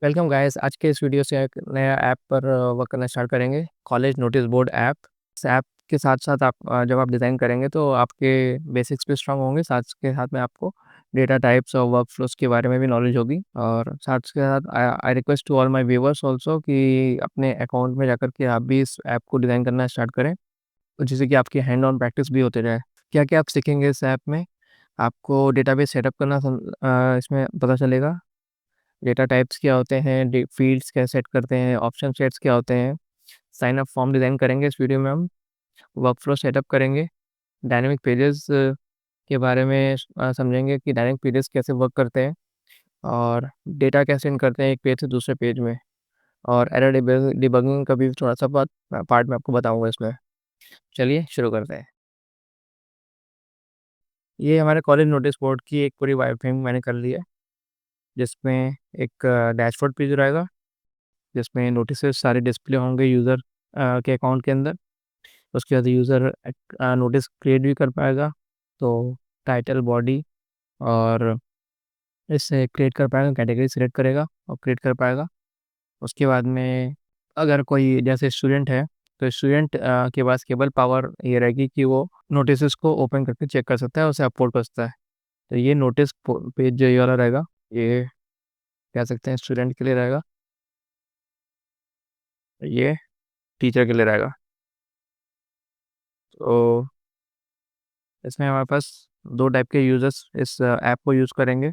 Welcome guys. आज के इस वीडियो से एक नया ऐप पर वर्क करना स्टार्ट करेंगे, कॉलेज नोटिस बोर्ड ऐप। इस ऐप के साथ साथ आप जब आप डिज़ाइन करेंगे तो आपके बेसिक्स भी स्ट्रांग होंगे, साथ के साथ में आपको डेटा टाइप्स और वर्क फ्लोज के बारे में भी नॉलेज होगी। और साथ के साथ I request to all my viewers also कि अपने अकाउंट में जाकर के आप भी इस ऐप को डिज़ाइन करना स्टार्ट करें, जिससे कि आपकी हैंड ऑन प्रैक्टिस भी होते जाए। क्या क्या आप सीखेंगे इस ऐप में? आपको डेटाबेस सेटअप करना इसमें पता चलेगा। डेटा टाइप्स क्या होते हैं, फील्ड्स कैसे सेट करते हैं, ऑप्शन सेट्स क्या होते हैं। साइन अप फॉर्म डिज़ाइन करेंगे इस वीडियो में हम। वर्क फ्लो सेटअप करेंगे। डायनेमिक पेजेस के बारे में समझेंगे कि डायनेमिक पेजेस कैसे वर्क करते हैं और डेटा कैसे इन करते हैं एक पेज से दूसरे पेज में। और एरर डिबगिंग का भी थोड़ा सा पार्ट में आपको बताऊंगा इसमें। चलिए शुरू करते हैं। ये हमारे कॉलेज नोटिस बोर्ड की एक पूरी वायरफ्रेम मैंने कर ली है, जिसमें एक डैशबोर्ड पेज रहेगा, जिसमें नोटिसेस सारे डिस्प्ले होंगे यूज़र के अकाउंट के अंदर। उसके बाद यूज़र नोटिस क्रिएट भी कर पाएगा, तो टाइटल, बॉडी और इससे क्रिएट कर पाएगा, कैटेगरी सिलेक्ट करेगा और क्रिएट कर पाएगा। उसके बाद में अगर कोई जैसे स्टूडेंट है, तो स्टूडेंट के पास केवल पावर ये रहेगी कि वो नोटिस को ओपन करके चेक कर सकता है, उसे अपलोड कर सकता है। तो ये नोटिस पेज जो ये वाला रहेगा, ये कह सकते हैं स्टूडेंट के लिए रहेगा, ये टीचर के लिए रहेगा। तो इसमें हमारे पास दो टाइप के यूज़र्स इस ऐप को यूज़ करेंगे,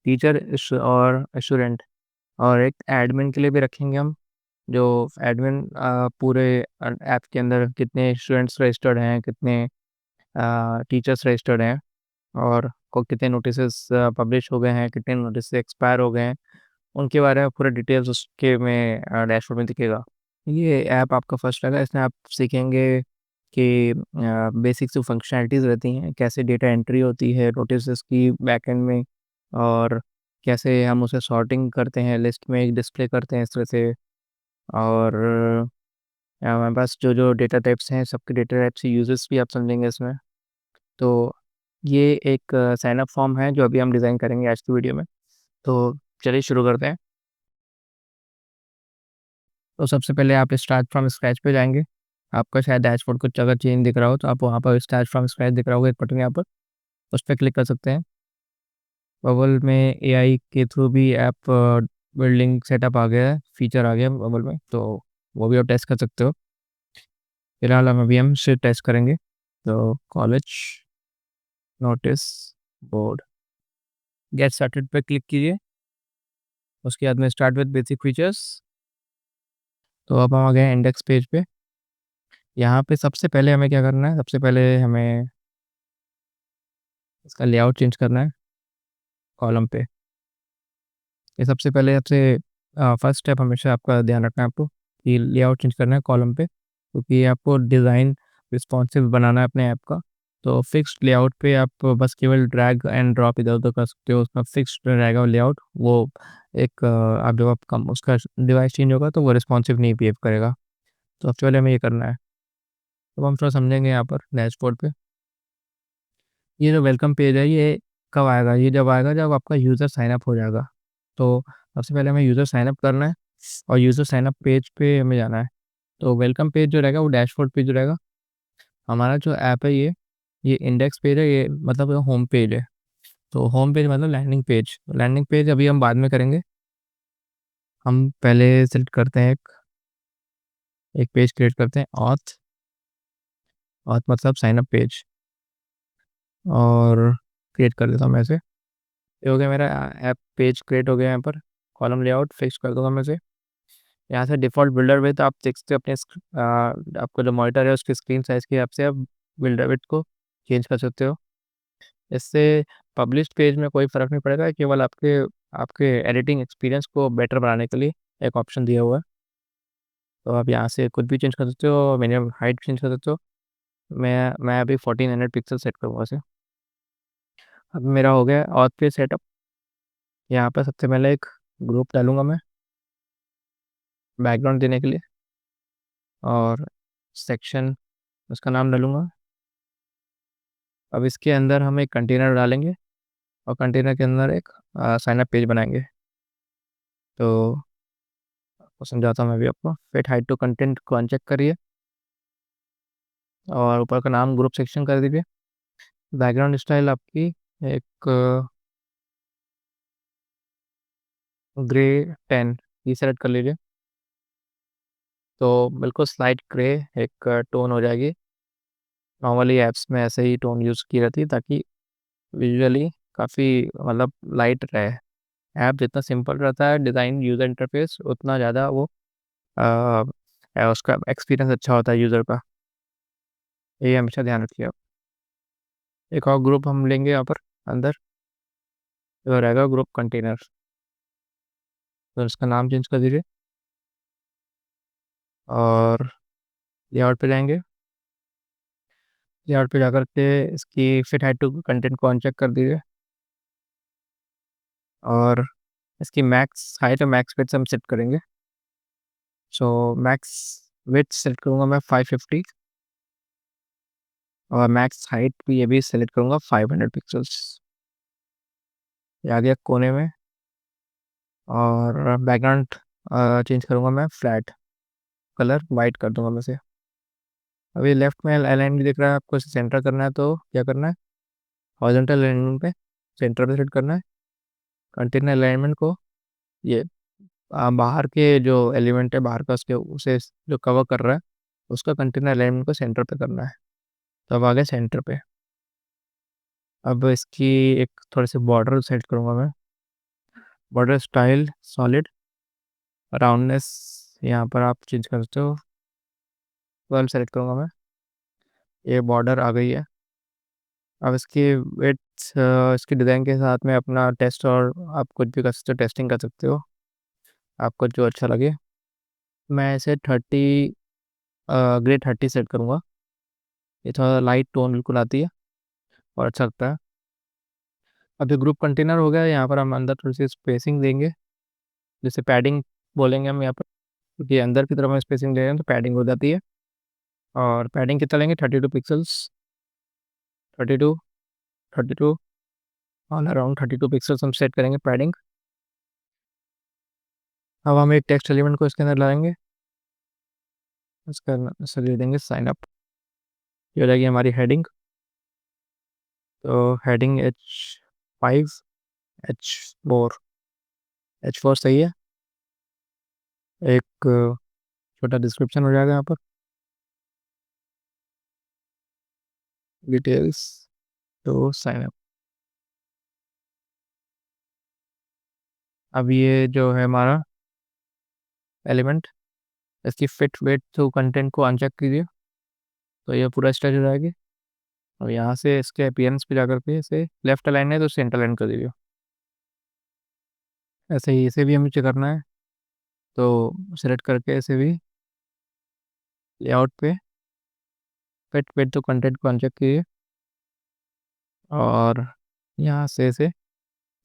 टीचर और स्टूडेंट। और एक एडमिन के लिए भी रखेंगे हम, जो एडमिन पूरे ऐप के अंदर कितने स्टूडेंट्स रजिस्टर्ड हैं, कितने टीचर्स रजिस्टर्ड हैं, और को कितने नोटिसेस पब्लिश हो गए हैं, कितने नोटिस एक्सपायर हो गए हैं, उनके बारे में पूरे डिटेल्स उसके में डैशबोर्ड में दिखेगा। ये ऐप आपका फर्स्ट रहेगा। इसमें आप सीखेंगे कि बेसिक जो फंक्शनैलिटीज़ रहती हैं, कैसे डेटा एंट्री होती है नोटिसेस की बैकएंड में, और कैसे हम उसे सॉर्टिंग करते हैं, लिस्ट में डिस्प्ले करते हैं इस तरह से। और हमारे पास जो डेटा टाइप्स हैं, सबके डेटा टाइप्स यूजेस भी आप समझेंगे इसमें। तो ये एक साइन अप फॉर्म है जो अभी हम डिज़ाइन करेंगे आज की वीडियो में। तो चलिए शुरू करते हैं। तो सबसे पहले आप स्टार्ट फ्रॉम स्क्रैच पे जाएँगे। आपका शायद डैशबोर्ड कुछ अगर चेंज दिख रहा हो, तो आप वहाँ पर स्टार्ट फ्रॉम स्क्रैच दिख रहा होगा एक बटन यहाँ पर, उस पे क्लिक कर सकते हैं। बबल में एआई के थ्रू भी ऐप बिल्डिंग सेटअप आ गया है, फीचर आ गया है बबल में, तो वो भी आप टेस्ट कर सकते हो। फिलहाल हम से टेस्ट करेंगे। तो college notice board, get started पे क्लिक कीजिए। उसके बाद में स्टार्ट विद बेसिक फीचर्स। तो अब हम आ गए हैं इंडेक्स पेज पे। यहाँ पे सबसे पहले हमें क्या करना है, सबसे पहले हमें इसका लेआउट चेंज करना है कॉलम पे। ये सबसे पहले सबसे फर्स्ट स्टेप हमेशा आपका ध्यान रखना है आपको, कि लेआउट चेंज करना है कॉलम पे, क्योंकि आपको डिज़ाइन रिस्पॉन्सिव बनाना है अपने ऐप का। तो फिक्स्ड लेआउट पे आप बस केवल ड्रैग एंड ड्रॉप इधर-उधर कर सकते हो, उसका फिक्स्ड रहेगा लेआउट। वो एक आप जब आप कम उसका डिवाइस चेंज होगा तो वो रिस्पॉन्सिव नहीं बिहेव करेगा। तो सबसे पहले हमें ये करना है। तो हम थोड़ा समझेंगे यहाँ पर डैशबोर्ड पे। ये जो वेलकम पेज है, ये कब आएगा? ये जब आएगा जब आपका यूज़र साइन अप हो जाएगा। तो सबसे पहले हमें यूज़र साइन अप करना है और यूज़र साइन अप पेज पे हमें जाना है। तो वेलकम पेज जो रहेगा वो डैशबोर्ड पेज रहेगा। हमारा जो ऐप है ये इंडेक्स पेज है, ये मतलब होम पेज है। तो होम पेज मतलब लैंडिंग पेज। लैंडिंग पेज अभी हम बाद में करेंगे। हम पहले सेलेक्ट करते हैं एक पेज क्रिएट करते हैं, ऑथ। ऑथ मतलब साइन अप पेज, और क्रिएट कर देता हूँ मैं इसे। ये हो गया मेरा ऐप पेज क्रिएट हो गया। यहाँ पर कॉलम लेआउट फिक्स कर दूँगा मैं इसे। यहाँ से डिफ़ॉल्ट बिल्डर विड्थ आप देख सकते हो अपने आपका जो मॉनिटर है उसके स्क्रीन साइज़ के हिसाब से आप बिल्डर विड्थ को चेंज कर सकते हो। इससे पब्लिश्ड पेज में कोई फ़र्क नहीं पड़ेगा, केवल आपके आपके एडिटिंग एक्सपीरियंस को बेटर बनाने के लिए एक ऑप्शन दिया हुआ है। तो आप यहाँ से कुछ भी चेंज कर सकते हो, मिनिमम हाइट चेंज कर सकते हो। मैं अभी 1400 पिक्सल सेट करूँगा इसे। अब मेरा हो गया ऑथ पेज सेटअप। यहाँ पर सबसे पहले एक ग्रुप डालूँगा मैं बैकग्राउंड देने के लिए, और सेक्शन उसका नाम डालूँगा। अब इसके अंदर हम एक कंटेनर डालेंगे और कंटेनर के अंदर एक साइन अप पेज बनाएँगे। तो समझाता हूँ मैं भी आपको। फिट हाइट टू कंटेंट को अनचेक करिए और ऊपर का नाम ग्रुप सेक्शन कर दीजिए। बैकग्राउंड स्टाइल आपकी एक ग्रे 10 ये सेलेक्ट कर लीजिए। तो बिल्कुल स्लाइट ग्रे एक टोन हो जाएगी। नॉर्मली ऐप्स में ऐसे ही टोन यूज़ की रहती है ताकि विजुअली काफ़ी मतलब लाइट रहे। ऐप जितना सिंपल रहता है डिज़ाइन यूज़र इंटरफेस उतना ज़्यादा वो उसका एक्सपीरियंस अच्छा होता है यूज़र का। ये हमेशा ध्यान रखिए आप। एक और ग्रुप हम लेंगे यहाँ पर अंदर, जो रहेगा ग्रुप कंटेनर। तो इसका नाम चेंज कर दीजिए और लेआउट पे जाएंगे। लेआउट पे जाकर के इसकी फिट हाइट टू कंटेंट को अनचेक कर दीजिए और इसकी मैक्स हाइट और मैक्स विड्थ हम सेट करेंगे। सो मैक्स विड्थ सेट करूँगा मैं 550 और मैक्स हाइट भी ये भी सेलेक्ट करूँगा 500 पिक्सल्स। ये आ गया कोने में। और बैकग्राउंड चेंज करूँगा मैं फ्लैट, कलर वाइट कर दूंगा मैं से। अभी लेफ्ट में अलाइन भी दिख रहा है आपको, इसे सेंटर करना है तो क्या करना है, हॉरिजॉन्टल अलाइनमेंट पे सेंटर पे सेट करना है। कंटेनर अलाइनमेंट को ये बाहर के जो एलिमेंट है बाहर का उसके उसे जो कवर कर रहा है उसका कंटेनर अलाइनमेंट को सेंटर पे करना है। तो अब आ गया सेंटर पे। अब इसकी एक थोड़ी सी बॉर्डर सेट करूँगा मैं। बॉर्डर स्टाइल सॉलिड, राउंडनेस यहाँ पर आप चेंज कर सकते हो, 12 सेलेक्ट करूँगा मैं। ये बॉर्डर आ गई है। अब इसकी विड्थ इसकी डिज़ाइन के साथ में अपना टेस्ट और आप कुछ भी कर सकते हो, टेस्टिंग कर सकते हो आपको जो अच्छा लगे। मैं इसे 30 ग्रे 30 सेट करूँगा। ये थोड़ा लाइट टोन बिल्कुल आती है और अच्छा लगता है। अब जो ग्रुप कंटेनर हो गया यहाँ पर हम अंदर थोड़ी सी स्पेसिंग देंगे, जैसे पैडिंग बोलेंगे हम यहाँ पर, क्योंकि अंदर की तरफ हम स्पेसिंग दे रहे हैं तो पैडिंग हो जाती है। और पैडिंग कितना लेंगे, 32 पिक्सल्स, 32 32 ऑल अराउंड 32 पिक्सल्स हम सेट करेंगे पैडिंग। अब हम एक टेक्स्ट एलिमेंट को इसके अंदर लाएंगे, इसका इससे दे देंगे साइन अप। ये हो जाएगी हमारी हेडिंग। तो हेडिंग H5 H4, H4 सही है। एक छोटा डिस्क्रिप्शन हो जाएगा यहाँ पर, डिटेल्स तो साइन अप। अब ये जो है हमारा एलिमेंट, इसकी फिट वेट टू कंटेंट को अनचेक कीजिए तो ये पूरा स्ट्रेच हो जाएगी। और यहाँ से इसके अपीयरेंस पे जाकर के इसे लेफ्ट अलाइन है तो सेंटर अलाइन कर दीजिए। ऐसे ही इसे भी हमें चेक करना है तो सेलेक्ट करके इसे भी लेआउट पे फिट वेट टू कंटेंट को अनचेक कीजिए और यहाँ से इसे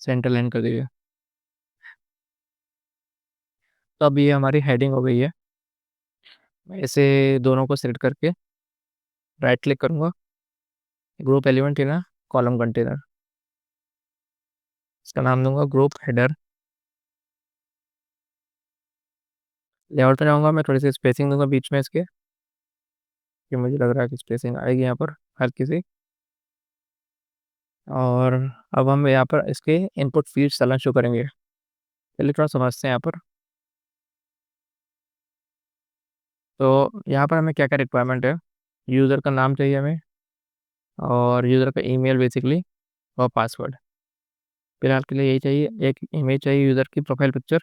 सेंटर लाइन कर दीजिए। तो अब ये हमारी हेडिंग हो गई है। मैं इसे दोनों को सेलेक्ट करके राइट क्लिक करूँगा, ग्रुप एलिमेंट है ना, कॉलम कंटेनर, इसका नाम दूंगा ग्रुप हेडर। लेआउट पे जाऊँगा, मैं थोड़ी सी स्पेसिंग दूंगा बीच में इसके, कि मुझे लग रहा है कि स्पेसिंग आएगी यहाँ पर हल्की सी। और अब हम यहाँ पर इसके इनपुट फील्ड्स डालना शुरू करेंगे। पहले थोड़ा समझते हैं यहाँ पर। तो यहाँ पर हमें क्या क्या रिक्वायरमेंट है, यूज़र का नाम चाहिए हमें और यूज़र का ईमेल बेसिकली और पासवर्ड। फिलहाल के लिए यही चाहिए, एक इमेज चाहिए यूज़र की प्रोफाइल पिक्चर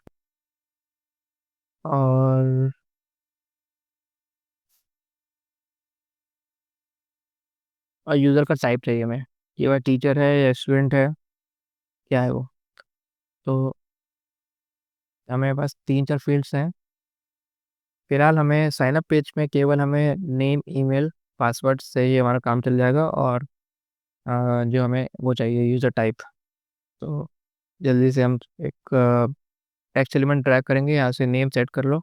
और यूज़र का टाइप चाहिए हमें, कि वह टीचर है या स्टूडेंट है, क्या है वो। तो हमें बस 3-4 फील्ड्स हैं। फिलहाल हमें साइनअप पेज में केवल हमें नेम ईमेल पासवर्ड से ही हमारा काम चल जाएगा और जो हमें वो चाहिए यूज़र टाइप। तो जल्दी से हम एक टेक्स्ट एलिमेंट ड्रैग करेंगे, यहाँ से नेम सेट कर लो।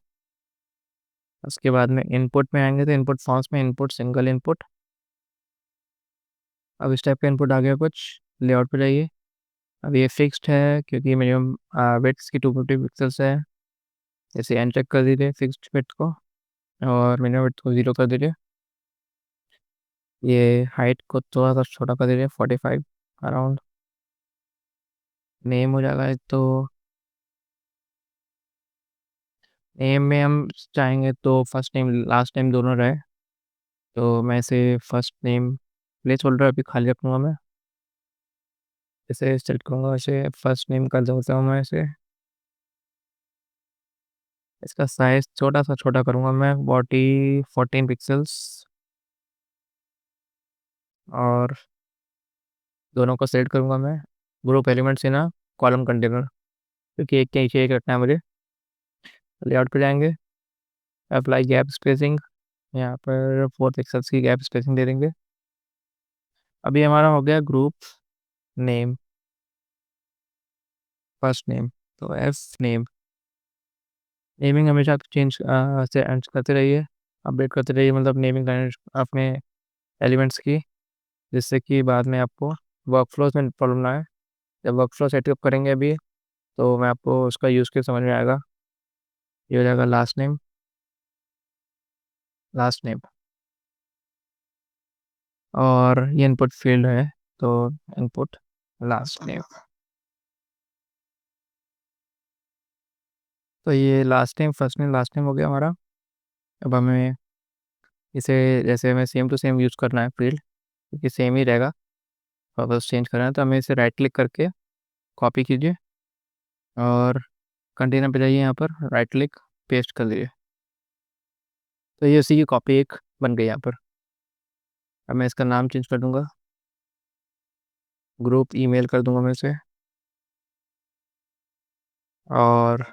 उसके बाद में इनपुट में आएंगे तो इनपुट फॉर्म्स में इनपुट सिंगल इनपुट। अब इस टाइप का इनपुट आ गया कुछ, लेआउट पे जाइए अब ये फिक्स्ड है क्योंकि मिनिमम विड्थ की 250 पिक्सल्स है। जैसे अनचेक कर दीजिए फिक्स्ड विड्थ को और मिनिमम विड्थ को 0 कर दीजिए। ये हाइट को थोड़ा सा छोटा कर दीजिए 45 अराउंड। नेम हो जाएगा एक तो। नेम में हम चाहेंगे तो फर्स्ट नेम लास्ट नेम दोनों रहे। तो मैं इसे फर्स्ट नेम प्लेस होल्डर अभी खाली रखूँगा मैं। इसे सेलेक्ट करूँगा, इसे फर्स्ट नेम कर देता हूँ मैं इसे। इसका साइज छोटा सा छोटा करूँगा मैं 14 पिक्सल्स। और दोनों को सेलेक्ट करूँगा मैं। ग्रुप एलिमेंट्स है ना, कॉलम कंटेनर, क्योंकि एक के नीचे एक रखना है मुझे। लेआउट पे जाएंगे, अप्लाई गैप स्पेसिंग, यहाँ पर 4 पिक्सल्स की गैप स्पेसिंग दे देंगे। अभी हमारा हो गया ग्रुप नेम फर्स्ट नेम। तो एफ नेम। नेमिंग हमेशा आप चेंज से करते रहिए, अपडेट करते रहिए, मतलब नेमिंग अपने एलिमेंट्स की, जिससे कि बाद में आपको वर्कफ्लोज में प्रॉब्लम ना आए। जब वर्कफ्लो सेटअप करेंगे अभी तो मैं आपको उसका यूज़ के समझ में आएगा। ये हो जाएगा लास्ट नेम। और ये इनपुट फील्ड है, तो इनपुट लास्ट नेम। तो ये last name first name last name हो गया हमारा। अब हमें इसे जैसे हमें सेम टू सेम यूज़ करना है फील्ड, क्योंकि सेम ही रहेगा। और बस चेंज करना है तो हमें इसे राइट क्लिक करके कॉपी कीजिए और कंटेनर पे जाइए, यहाँ पर राइट क्लिक पेस्ट कर दीजिए। तो ये उसी की कॉपी एक बन गई यहाँ पर। अब मैं इसका नाम चेंज कर दूंगा, ग्रुप ईमेल कर दूंगा मैं इसे। और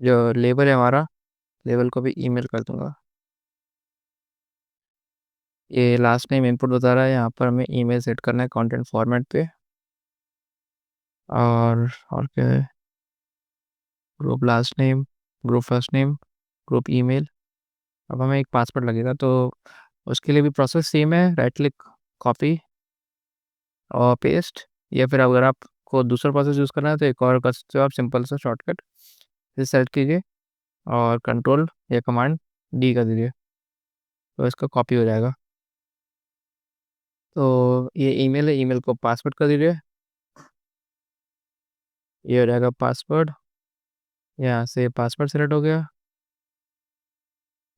जो लेबल है हमारा, लेबल को भी ईमेल कर दूंगा। ये लास्ट नेम इनपुट बता रहा है, यहाँ पर हमें ईमेल सेट करना है कंटेंट फॉर्मेट पे। और क्या है, group last name, group first name, group email. अब हमें एक पासवर्ड लगेगा, तो उसके लिए भी प्रोसेस सेम है, राइट क्लिक कॉपी और पेस्ट। या फिर अगर आपको दूसरा प्रोसेस यूज़ करना है तो एक और कर सकते हो आप, सिंपल सा शॉर्टकट, इसे सेलेक्ट कीजिए और कंट्रोल या कमांड डी कर दीजिए, तो इसका कॉपी हो जाएगा। तो ये ईमेल है, ईमेल को पासवर्ड कर दीजिए, ये हो जाएगा पासवर्ड। यहाँ से पासवर्ड सेलेक्ट हो गया।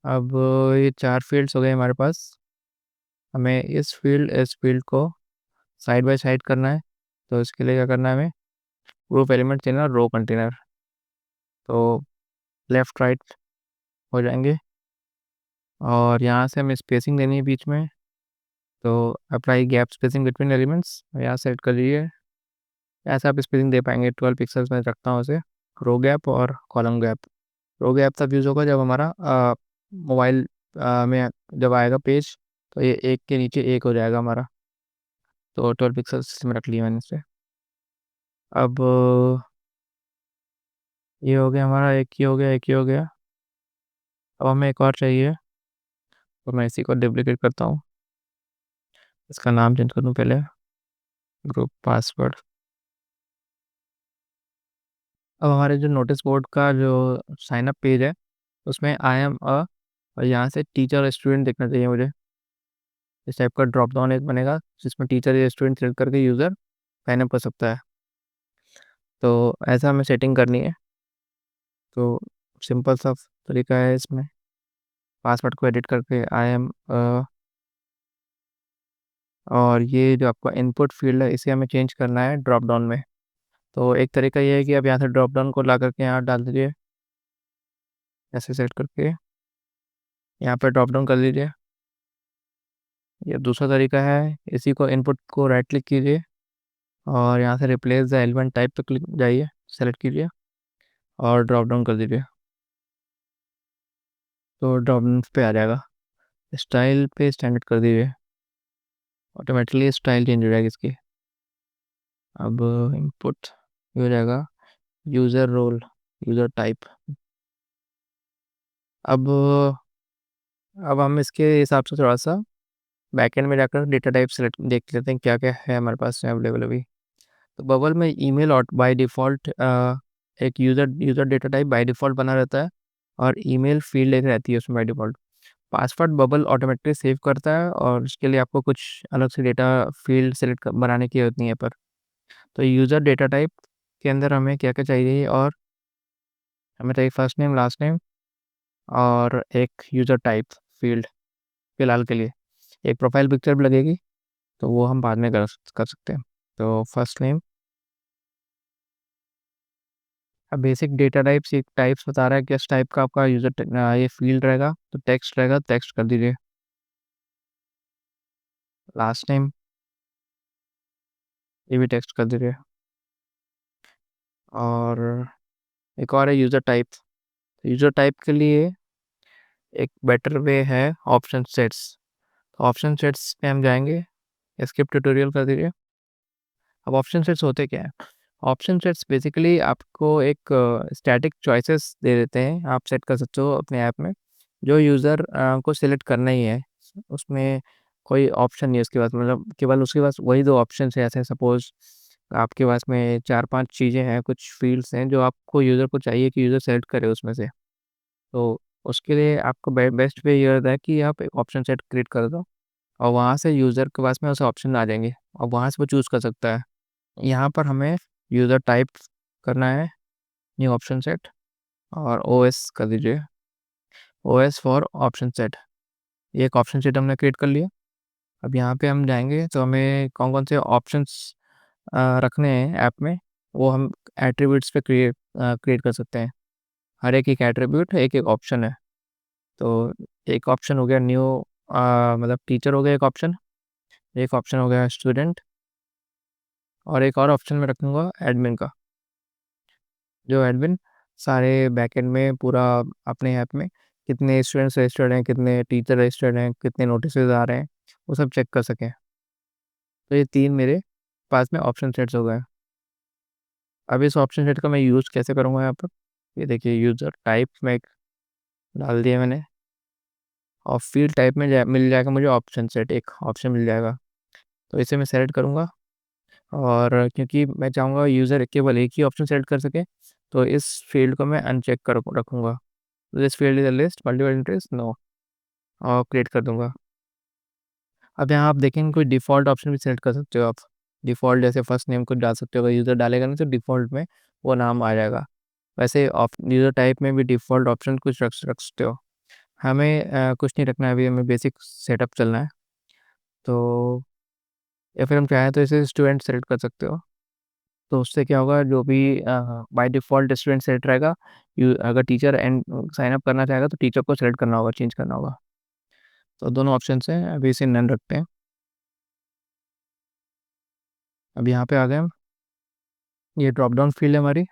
अब ये 4 फील्ड्स हो गए हमारे पास। हमें इस फील्ड को साइड बाय साइड करना है। तो इसके लिए क्या करना है, हमें ग्रुप एलिमेंट चेनर रो कंटेनर, तो लेफ़्ट राइट हो जाएंगे। और यहाँ से हमें स्पेसिंग देनी है बीच में, तो apply gap spacing between elements यहाँ सेट कर लीजिए। ऐसा आप स्पेसिंग दे पाएंगे 12 पिक्सल्स में रखता हूँ उसे। रो गैप और कॉलम गैप। रो गैप तब यूज़ होगा जब हमारा मोबाइल में जब आएगा पेज, तो ये एक के नीचे एक हो जाएगा हमारा। तो 12 पिक्सल्स में रख लिया मैंने इसे। अब ये हो गया हमारा, एक ही हो गया, एक ही हो गया। अब हमें एक और चाहिए, तो मैं इसी को डुप्लीकेट करता हूँ। इसका नाम चेंज कर दूँ पहले, ग्रुप पासवर्ड। अब हमारे जो नोटिस बोर्ड का जो साइन अप पेज है, उसमें आई एम अ, और यहाँ से टीचर और स्टूडेंट देखना चाहिए मुझे। इस टाइप का ड्रॉप डाउन एक बनेगा जिसमें टीचर या स्टूडेंट सेलेक्ट करके यूज़र साइन अप कर सकता है। तो ऐसा हमें सेटिंग करनी है। तो सिंपल सा तरीका है इसमें, पासवर्ड को एडिट करके आई एम, और ये जो आपका इनपुट फील्ड है इसे हमें चेंज करना है ड्रॉप डाउन में। तो एक तरीका ये है कि आप यहाँ से ड्रॉप डाउन को ला करके यहाँ डाल दीजिए, ऐसे सेट करके यहाँ पर ड्रॉप डाउन कर दीजिए। ये दूसरा तरीका है, इसी को इनपुट को राइट क्लिक कीजिए और यहाँ से रिप्लेस द एलिमेंट टाइप पे क्लिक जाइए, सेलेक्ट कीजिए और ड्रॉप डाउन कर दीजिए, तो ड्रॉप डाउन पे आ जाएगा। स्टाइल पे स्टैंडर्ड कर दीजिए, ऑटोमेटिकली स्टाइल चेंज हो जाएगी इसकी। अब इनपुट ये हो जाएगा यूज़र रोल, यूज़र टाइप। अब हम इसके हिसाब से थोड़ा सा बैकएंड में जाकर डेटा टाइप सेलेक्ट देख लेते हैं क्या क्या है हमारे पास अवेलेबल अभी। तो बबल में ईमेल और बाय डिफ़ॉल्ट एक user data type by default बना रहता है और ईमेल फ़ील्ड एक रहती है उसमें by default. Password bubble automatically save करता है और उसके लिए आपको कुछ अलग से डेटा फ़ील्ड सेलेक्ट क बनाने की ज़रूरत नहीं है पर। तो यूज़र डेटा टाइप के अंदर हमें क्या-क्या चाहिए और हमें चाहिए फर्स्ट नेम, लास्ट नेम और एक यूज़र टाइप फ़ील्ड फ़िलहाल के लिए। एक प्रोफ़ाइल पिक्चर भी लगेगी, तो वो हम बाद में कर सकते हैं। तो फर्स्ट नेम अब बेसिक डेटा टाइप्स ये टाइप्स बता रहा है किस टाइप का आपका ये फ़ील्ड रहेगा, तो टेक्स्ट रहेगा, टेक्स्ट कर दीजिए। लास्ट नेम ये भी टेक्स्ट कर दीजिए और एक और है यूज़र टाइप। यूज़र टाइप के लिए एक बेटर वे है ऑप्शन सेट्स। ऑप्शन सेट्स पे हम जाएँगे, स्किप ट्यूटोरियल कर दीजिए। अब ऑप्शन सेट्स होते क्या हैं? ऑप्शन सेट्स बेसिकली आपको एक स्टैटिक चॉइसेस दे देते हैं, आप सेट कर सकते हो अपने ऐप में, जो यूज़र को सिलेक्ट करना ही है। उसमें कोई ऑप्शन नहीं है उसके पास, मतलब केवल उसके पास वही 2 ऑप्शंस हैं। ऐसे सपोज़ आपके पास में 4-5 चीज़ें हैं, कुछ फ़ील्ड्स हैं जो आपको यूज़र को चाहिए कि यूज़र सेलेक्ट करे उसमें से। तो उसके लिए आपको बेस्ट वे ये रहता है कि आप एक ऑप्शन सेट क्रिएट कर दो और वहाँ से यूज़र के पास में ऐसे ऑप्शन आ जाएँगे और वहाँ से वो चूज़ कर सकता है। यहाँ पर हमें यूज़र टाइप करना है, न्यू ऑप्शन सेट और ओएस कर दीजिए, ओएस फॉर ऑप्शन सेट। ये एक ऑप्शन सेट हमने क्रिएट कर लिया। अब यहाँ पे हम जाएँगे तो हमें कौन-कौन से ऑप्शंस रखने हैं ऐप में, वो हम एट्रिब्यूट्स पे क्रिएट कर सकते हैं। हर एक एट्रिब्यूट एक-एक ऑप्शन है। तो एक ऑप्शन हो गया न्यू मतलब टीचर हो गया एक ऑप्शन हो गया स्टूडेंट और एक और ऑप्शन मैं रखूँगा एडमिन का। जो एडमिन सारे बैकएंड में पूरा अपने ऐप में कितने स्टूडेंट्स रजिस्टर्ड हैं, कितने टीचर रजिस्टर्ड हैं, कितने नोटिसेस आ रहे हैं, वो सब चेक कर सकें। तो ये 3 मेरे पास में ऑप्शन सेट्स हो गए। अब इस ऑप्शन सेट का मैं यूज़ कैसे करूँगा यहाँ पर? ये देखिए यूज़र टाइप में एक डाल दिया मैंने और फ़ील्ड टाइप में मिल जाएगा मुझे ऑप्शन सेट, एक ऑप्शन मिल जाएगा। तो इसे मैं सेलेक्ट करूँगा और क्योंकि मैं चाहूँगा यूज़र केवल एक ही ऑप्शन सेलेक्ट कर सके, तो इस फ़ील्ड को मैं अनचेक कर रखूँगा। This field is a list multiple interest no और क्रिएट कर दूँगा। अब यहाँ आप देखेंगे कोई डिफ़ॉल्ट ऑप्शन भी सेलेक्ट कर सकते हो आप। डिफ़ॉल्ट जैसे फर्स्ट नेम कुछ डाल सकते हो, अगर यूज़र डालेगा ना तो डिफ़ॉल्ट में वो नाम आ जाएगा। वैसे यूज़र टाइप में भी डिफ़ॉल्ट ऑप्शन कुछ रख सकते हो। हमें कुछ नहीं रखना है अभी, हमें बेसिक सेटअप चलना है। तो या फिर हम चाहें तो इसे स्टूडेंट सेलेक्ट कर सकते हो। तो उससे क्या होगा जो भी बाय डिफ़ॉल्ट स्टूडेंट सेलेक्ट रहेगा, अगर टीचर साइन अप करना चाहेगा तो टीचर को सेलेक्ट करना होगा, चेंज करना होगा। तो दोनों ऑप्शंस हैं, अभी इसे नन रखते हैं। अब यहाँ पे आ गए हम, ये ड्रॉप डाउन फ़ील्ड है हमारी।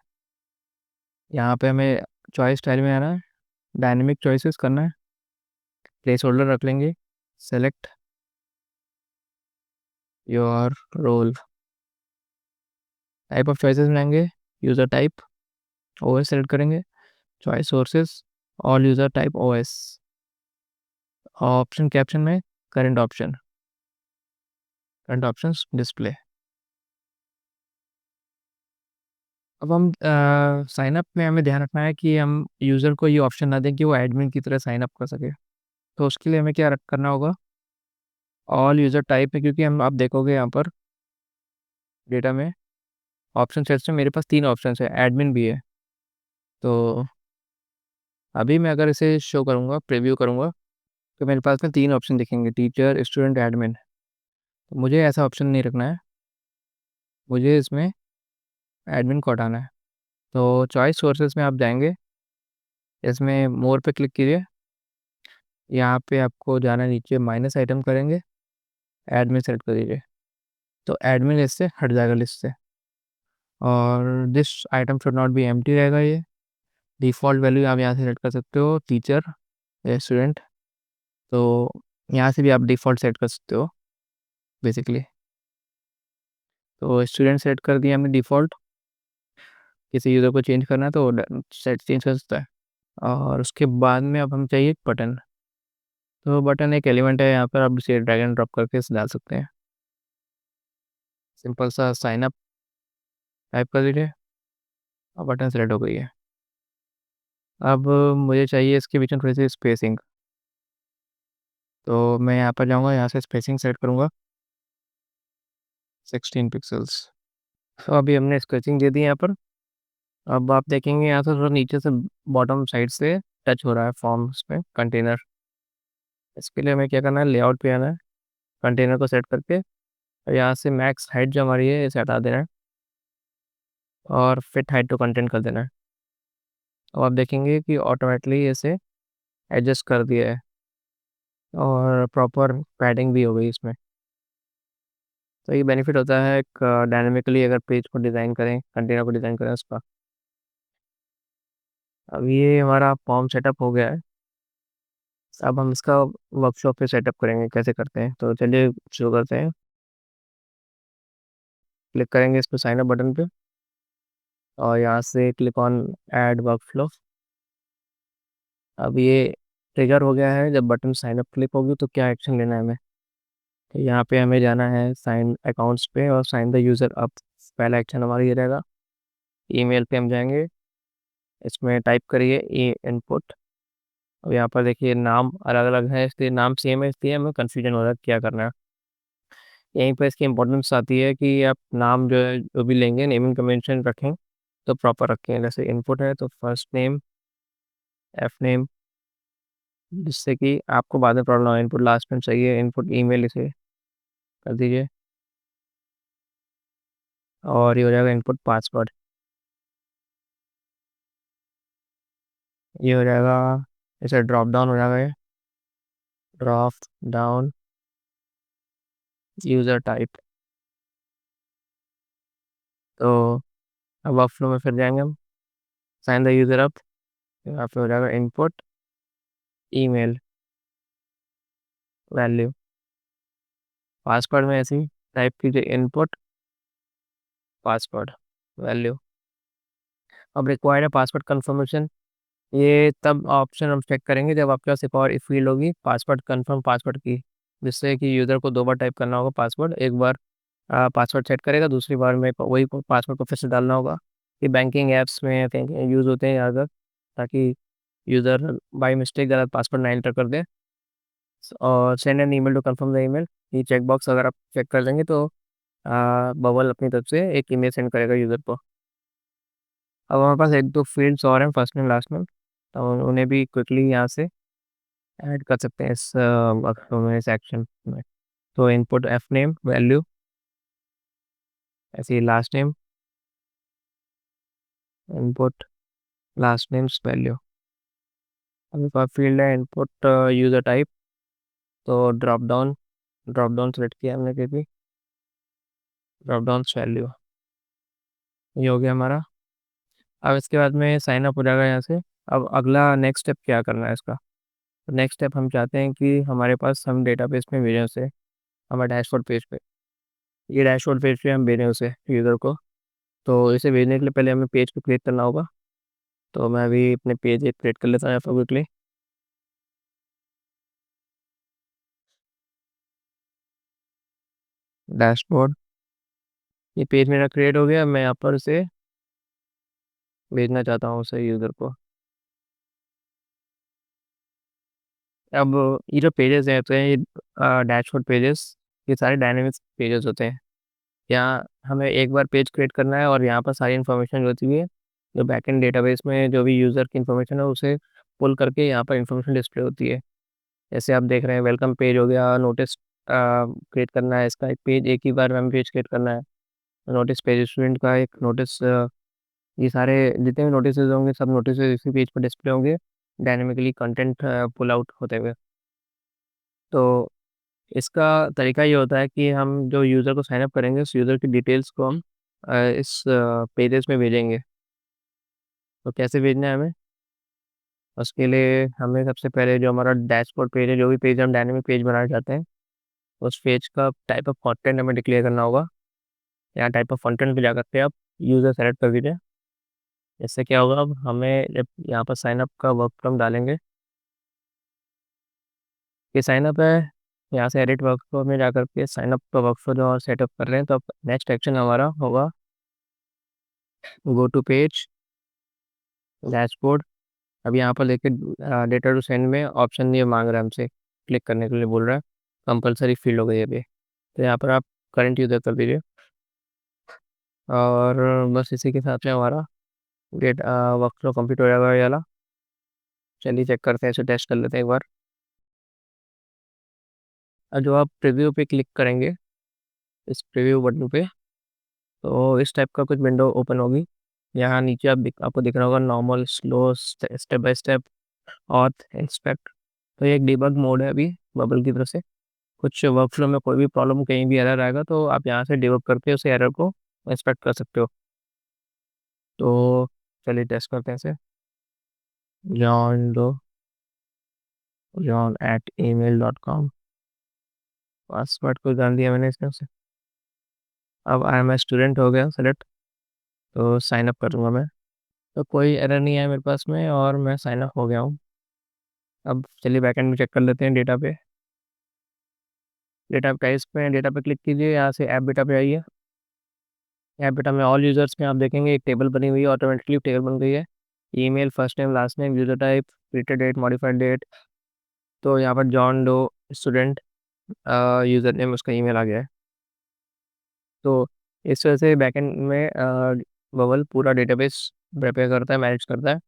यहाँ पे हमें चॉइस स्टाइल में आना है, डायनामिक चॉइसेस करना है, प्लेस होल्डर रख लेंगे, select your role. Type of choices मिलेंगे, यूज़र टाइप, ओएस सेलेक्ट करेंगे, choice sources, all user type OS, option caption में करंट ऑप्शंस डिस्प्ले। अब हम साइन अप में हमें ध्यान रखना है कि हम यूज़र को ये ऑप्शन ना दें कि वो एडमिन की तरह साइन अप कर सके। तो उसके लिए हमें क्या करना होगा, ऑल यूज़र टाइप है क्योंकि हम आप देखोगे यहाँ पर डेटा में ऑप्शन सेट्स में मेरे पास 3 ऑप्शंस है, एडमिन भी है। तो अभी मैं अगर इसे शो करूँगा, प्रीव्यू करूँगा, तो मेरे पास में 3 ऑप्शन दिखेंगे, टीचर, स्टूडेंट, एडमिन। तो मुझे ऐसा ऑप्शन नहीं रखना है, मुझे इसमें एडमिन को हटाना है। तो चॉइस सोर्सेस में आप जाएँगे, इसमें मोर पे क्लिक कीजिए, यहाँ पे आपको जाना है नीचे माइनस आइटम करेंगे, एडमिन सेलेक्ट कर दीजिए। तो एडमिन लिस्ट से हट जाएगा लिस्ट से और this item should not be empty रहेगा ये। डिफ़ॉल्ट वैल्यू आप यहाँ से सेट कर सकते हो, टीचर या स्टूडेंट। तो यहाँ से भी आप डिफ़ॉल्ट सेट कर सकते हो बेसिकली। तो स्टूडेंट सेट कर दिया हमने डिफ़ॉल्ट, किसी यूज़र को चेंज करना है तो सेट चेंज कर सकता है। और उसके बाद में अब हमें चाहिए एक बटन। तो बटन एक एलिमेंट है, यहाँ पर आप इसे ड्रैग एंड ड्रॉप करके इसे डाल सकते हैं। सिंपल सा साइन अप टाइप कर दीजिए और बटन सेलेक्ट हो गई है। अब मुझे चाहिए इसके बीच में थोड़ी सी स्पेसिंग, तो मैं यहाँ पर जाऊँगा, यहाँ से स्पेसिंग सेलेक्ट करूँगा 16 पिक्सल्स। तो अभी हमने स्केचिंग दे दी यहाँ पर। अब आप देखेंगे यहाँ से थोड़ा नीचे से बॉटम साइड से टच हो रहा है फॉर्म्स पे कंटेनर। इसके लिए हमें क्या करना है, लेआउट पे आना है, कंटेनर को सेट करके और यहाँ से मैक्स हाइट जो हमारी है इसे हटा देना है और फिट हाइट टू कंटेंट कर देना है। अब आप देखेंगे कि ऑटोमेटिकली इसे एडजस्ट कर दिया है और प्रॉपर पैडिंग भी हो गई इसमें। तो ये बेनिफिट होता है एक डायनेमिकली अगर पेज को डिज़ाइन करें, कंटेनर को डिज़ाइन करें उसका। अब ये हमारा फॉर्म सेटअप हो गया है। अब हम इसका वर्कशॉप पे सेटअप करेंगे, कैसे करते हैं, तो चलिए शुरू करते हैं। क्लिक करेंगे इस पर साइन अप बटन पे और यहाँ से क्लिक ऑन ऐड वर्कफ्लो। अब ये ट्रिगर हो गया है, जब बटन साइन अप क्लिक होगी तो क्या एक्शन लेना है हमें। तो यहाँ पे हमें जाना है साइन अकाउंट्स पे और साइन द यूज़र अप। पहला एक्शन हमारा ये रहेगा। ईमेल पे हम जाएंगे, इसमें टाइप करिए ई इनपुट। अब यहाँ पर देखिए नाम अलग अलग है, इसलिए नाम सेम है, इसलिए हमें कन्फ्यूजन हो रहा है क्या करना है। यहीं पर इसकी इंपॉर्टेंस आती है कि आप नाम जो है जो भी लेंगे नेमिंग कन्वेंशन रखें तो प्रॉपर रखें। जैसे इनपुट है तो फर्स्ट नेम, एफ नेम, जिससे कि आपको बाद में प्रॉब्लम हो। इनपुट लास्ट में चाहिए, इनपुट ईमेल इसे कर दीजिए और ये हो जाएगा इनपुट पासवर्ड। ये हो जाएगा, इसे ड्रॉप डाउन हो जाएगा, ये ड्रॉप डाउन यूज़र टाइप। तो अब वर्कफ्लो में फिर जाएंगे हम, साइन द यूज़र अप, यहाँ पे हो जाएगा इनपुट ईमेल वैल्यू। पासवर्ड में ऐसे ही टाइप कीजिए इनपुट पासवर्ड वैल्यू। अब रिक्वायर्ड है पासवर्ड कंफर्मेशन। ये तब ऑप्शन हम चेक करेंगे जब आपके पास एक और फील्ड होगी पासवर्ड कंफर्म पासवर्ड की, जिससे कि यूज़र को 2 बार टाइप करना होगा पासवर्ड। एक बार पासवर्ड सेट करेगा, दूसरी बार में वही पासवर्ड को फिर से डालना होगा। ये बैंकिंग ऐप्स में कहीं यूज़ होते हैं ज़्यादातर, ताकि यूज़र बाई मिस्टेक गलत पासवर्ड ना एंटर कर दे। और send an email to confirm the email, ये चेक बॉक्स अगर आप चेक कर देंगे तो बबल अपनी तरफ से एक ईमेल सेंड करेगा यूज़र को। अब हमारे पास एक दो फील्ड्स और हैं, फर्स्ट नेम लास्ट नेम, तो उन्हें भी क्विकली यहाँ से ऐड कर सकते हैं इस सेक्शन में। तो इनपुट एफ नेम वैल्यू, ऐसे ही last name, input last names value. अभी पास फील्ड है इनपुट यूज़र टाइप, तो ड्रॉप डाउन सेलेक्ट किया हमने, क्योंकि ड्रॉप डाउन वैल्यू ये हो गया हमारा। अब इसके बाद में साइन अप हो जाएगा यहाँ से। अब अगला नेक्स्ट स्टेप क्या करना है इसका। नेक्स्ट स्टेप हम चाहते हैं कि हमारे पास हम डेटाबेस में भेजें उसे, हमारे डैशबोर्ड पेज पे। ये डैशबोर्ड पेज पे हम भेजें उसे यूज़र को। तो इसे भेजने के लिए पहले हमें पेज को क्रिएट करना होगा। तो मैं अभी अपने पेज एक क्रिएट कर लेता हूँ क्विकली। डैशबोर्ड, ये पेज मेरा क्रिएट हो गया। मैं यहाँ पर इसे भेजना चाहता हूँ उसे यूज़र को। अब ये जो पेजेस हैं तो ये डैशबोर्ड पेजेस, ये सारे डायनेमिक पेजेस होते हैं। यहाँ हमें एक बार पेज क्रिएट करना है और यहाँ पर सारी इन्फॉर्मेशन जो होती है, जो बैकएंड डेटाबेस में जो भी यूज़र की इन्फॉर्मेशन है उसे पुल करके यहाँ पर इन्फॉर्मेशन डिस्प्ले होती है। जैसे आप देख रहे हैं वेलकम पेज हो गया, नोटिस क्रिएट करना है इसका एक पेज, एक ही बार में पेज क्रिएट करना है। नोटिस पेज, स्टूडेंट का एक नोटिस, ये सारे जितने भी नोटिस होंगे सब नोटिस इसी पेज पर डिस्प्ले होंगे डायनेमिकली कंटेंट पुल आउट होते हुए। तो इसका तरीका ये होता है कि हम जो यूज़र को साइनअप करेंगे उस यूज़र की डिटेल्स को हम इस पेजेस में भेजेंगे। तो कैसे भेजना है हमें, उसके लिए हमें सबसे पहले जो हमारा डैशबोर्ड पेज है, जो भी पेज हम डायनेमिक पेज बनाना चाहते हैं, उस पेज का टाइप ऑफ कंटेंट हमें डिक्लेयर करना होगा। यहाँ टाइप ऑफ कंटेंट पे जा करके आप यूज़र सेलेक्ट कर दीजिए। इससे क्या होगा, अब हमें जब यहाँ पर साइनअप का वर्क फ्रॉम डालेंगे ये साइनअप है। यहाँ से एडिट वर्कफ्लो में जाकर के साइनअप का वर्कफ्लो जो सेटअप कर रहे हैं, तो नेक्स्ट एक्शन हमारा होगा गो टू पेज डैशबोर्ड। अब यहाँ पर देखिए डेटा टू सेंड में ऑप्शन ये मांग रहा है हमसे, क्लिक करने के लिए बोल रहा है, कंपलसरी फील्ड हो गई है अभी। तो यहाँ पर आप करंट यूज़र कर दीजिए, और बस इसी के साथ में हमारा डेट वर्कफ्लो कंप्लीट हो जाएगा ये वाला। चलिए चेक करते हैं, इसे टेस्ट कर लेते हैं एक बार। और जो आप प्रीव्यू पे क्लिक करेंगे, इस प्रीव्यू बटन पे, तो इस टाइप का कुछ विंडो ओपन होगी। यहाँ नीचे आपको दिख रहा होगा normal, slow, step by step, auth, inspect. तो ये एक डिबग मोड है अभी बबल की तरफ से। कुछ वर्कफ्लो में कोई भी प्रॉब्लम, कहीं भी एरर आएगा, तो आप यहाँ से डिबग करके उस एरर को इंस्पेक्ट कर सकते हो। तो चलिए टेस्ट करते हैं इसे। जॉन डो, john@email.com, पासवर्ड को जान दिया मैंने इसमें से। अब आई एम ए स्टूडेंट हो गया सेलेक्ट, तो साइन अप करूँगा मैं। तो कोई एरर नहीं है मेरे पास में, और मैं साइन अप हो गया हूँ। अब चलिए बैकएंड में चेक कर लेते हैं डेटा पे। डेटा टाइप्स पे डेटा पे क्लिक कीजिए, यहाँ से ऐप डेटा पे आइए। ऐप डेटा में ऑल यूजर्स में आप देखेंगे एक टेबल बनी हुई है, ऑटोमेटिकली टेबल बन गई है। Email, first name, last name, user type, created date, modified date. तो यहाँ पर John Doe student user name, उसका ईमेल आ गया है। तो इस वजह से बैकएंड में बबल पूरा डेटाबेस प्रिपेयर करता है, मैनेज करता है,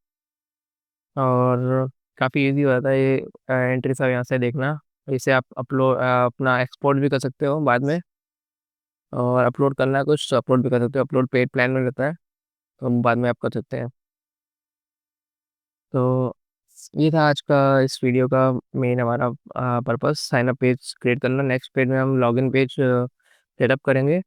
और काफ़ी इजी हो जाता है ये एंट्री सब यहाँ से देखना। इसे आप अपलोड अपना एक्सपोर्ट भी कर सकते हो बाद में, और अपलोड करना है कुछ तो अपलोड भी कर सकते हो। अपलोड पेड प्लान में रहता है, तो हम बाद में आप कर सकते हैं। तो ये था आज का इस वीडियो का मेन हमारा purpose, sign up page create करना। नेक्स्ट पेज में हम लॉगिन पेज सेटअप करेंगे,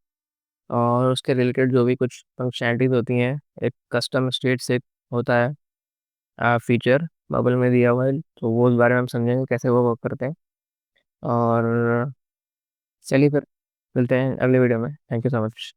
और उसके रिलेटेड जो भी कुछ फंक्शनैलिटीज़ होती हैं, एक कस्टम स्टेट से होता है फीचर बबल में दिया हुआ है, तो वो उस बारे में हम समझेंगे कैसे वो वर्क करते हैं। और चलिए फिर मिलते हैं अगले वीडियो में। Thank you so much.